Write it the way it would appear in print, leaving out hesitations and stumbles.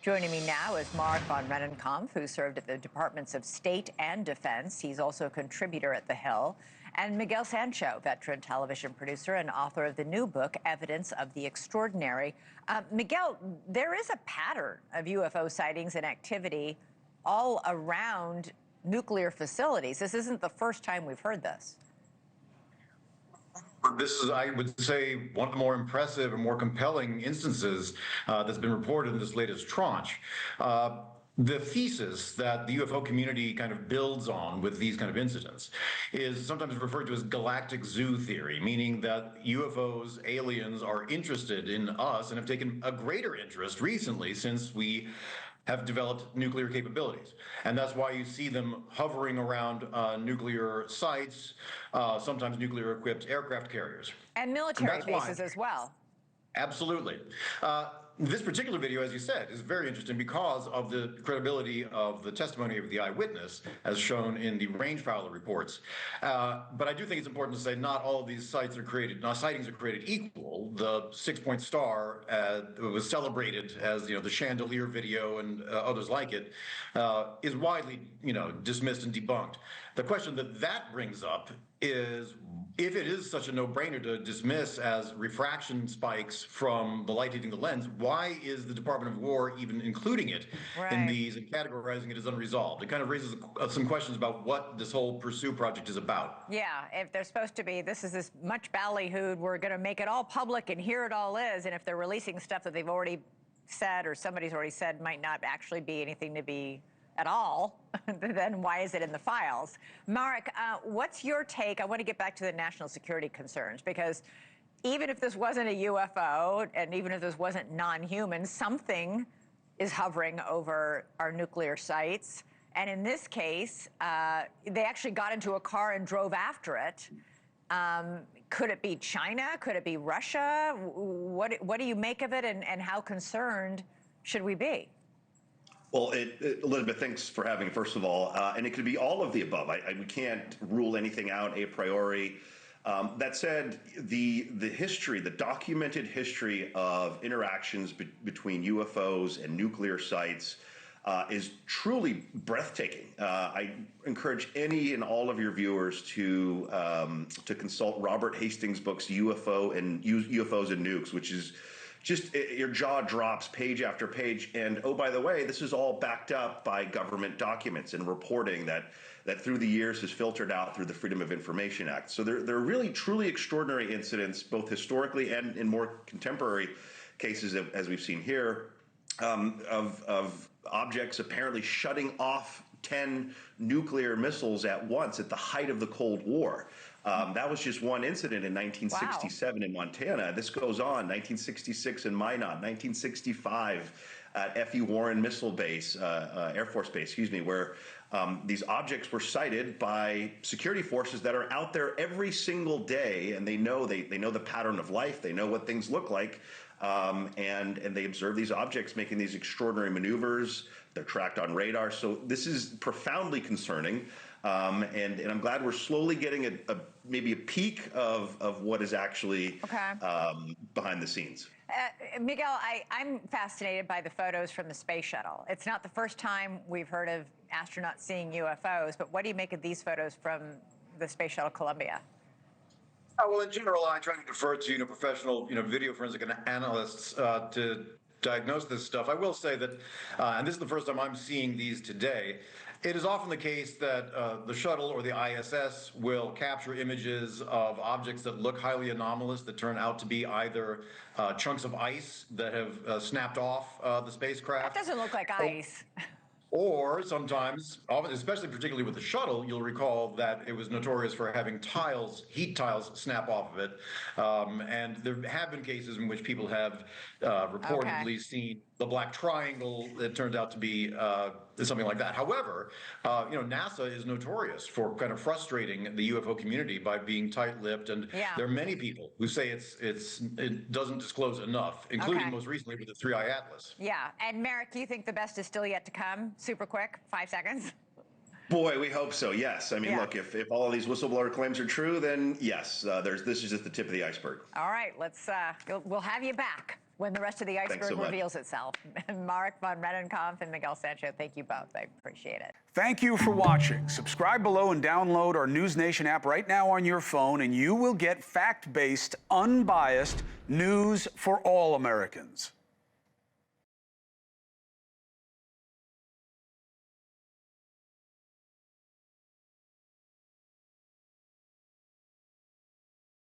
Joining me now is Mark von Rennenkampf, who served at the Departments of State and Defense. He's also a contributor at The Hill. And Miguel Sancho, veteran television producer and author of the new book, Evidence of the Extraordinary. Miguel, there is a pattern of UFO sightings and activity all around nuclear facilities. This isn't the first time we've heard this. This is, I would say, one of the more impressive and more compelling instances that's been reported in this latest tranche. The thesis that the UFO community kind of builds on with these kind of incidents is sometimes referred to as galactic zoo theory, meaning that UFOs, aliens, are interested in us and have taken a greater interest recently since we have developed nuclear capabilities. And that's why you see them hovering around nuclear sites, sometimes nuclear-equipped aircraft carriers. And military bases as well. Absolutely. This particular video, as you said, is very interesting because of the credibility of the testimony of the eyewitness, as shown in the range fowler reports. But I do think it's important to say not all of these sightings are created equal. The 6-point star was celebrated as the chandelier video and others like it is widely dismissed and debunked. The question that brings up is, if it is such a no-brainer to dismiss as refraction spikes from the light hitting the lens, why is the Department of War even including it in these and categorizing it as unresolved? It kind of raises some questions about what this whole Pursue project is about. Yeah, if they're supposed to be, this is this much ballyhooed, we're going to make it all public and here it all is, and if they're releasing stuff that they've already said or somebody's already said might not actually be anything to be at all, then why is it in the files? Marek, what's your take? I want to get back to the national security concerns, because even if this wasn't a UFO, and even if this wasn't non-human, something is hovering over our nuclear sites. And in this case, they actually got into a car and drove after it. Could it be China? Could it be Russia? What do you make of it, and how concerned should we be? Well, Elizabeth, thanks for having, first of all. And it could be all of the above. We can't rule anything out a priori. That said, the history, the documented history of interactions between UFOs and nuclear sites is truly breathtaking. I encourage any and all of your viewers to consult Robert Hastings' books, UFOs and Nukes, which is just your jaw drops page after page. And oh, by the way, this is all backed up by government documents and reporting that through the years has filtered out through the Freedom of Information Act. So there are really truly extraordinary incidents, both historically and in more contemporary cases, as we've seen here, of objects apparently shutting off 10 nuclear missiles at once at the height of the Cold War. That was just one incident in 1967 in Montana. This goes on, 1966 in Minot, 1965 at F.E. Warren Missile Base, Air Force Base, excuse me, where these objects were sighted by security forces that are out there every single day, and they know the pattern of life, they know what things look like, and they observe these objects making these extraordinary maneuvers. They're tracked on radar, so this is profoundly concerning. And I'm glad we're slowly getting maybe a peek of what is actually behind the scenes. Miguel, I'm fascinated by the photos from the space shuttle. It's not the first time we've heard of astronauts seeing UFOs, but what do you make of these photos from the space shuttle Columbia? Well, in general, I try to defer to professional video forensic analysts to diagnose this stuff. I will say that, and this is the first time I'm seeing these today, it is often the case that the shuttle or the ISS will capture images of objects that look highly anomalous, that turn out to be either chunks of ice that have snapped off the spacecraft. That doesn't look like ice. Or sometimes, especially particularly with the shuttle, you'll recall that it was notorious for having heat tiles snap off of it. And there have been cases in which people have reportedly seen the black triangle that turned out to be something like that. However, NASA is notorious for kind of frustrating the UFO community by being tight-lipped, and there are many people who say it doesn't disclose enough, including most recently with the 3-Eye Atlas. Yeah, and Marek, do you think the best is still yet to come? Super quick, 5 seconds. Boy, we hope so. Yes, I mean, look, if all of these whistleblower claims are true, then yes, this is just the tip of the iceberg. All right, we'll have you back. when the rest of the iceberg so much. reveals itself. Mark von Rennenkampf and Miguel Sancho, thank you both. I appreciate it. Thank you for watching. Subscribe below and download our NewsNation app right now on your phone, and you will get fact-based, unbiased news for all Americans.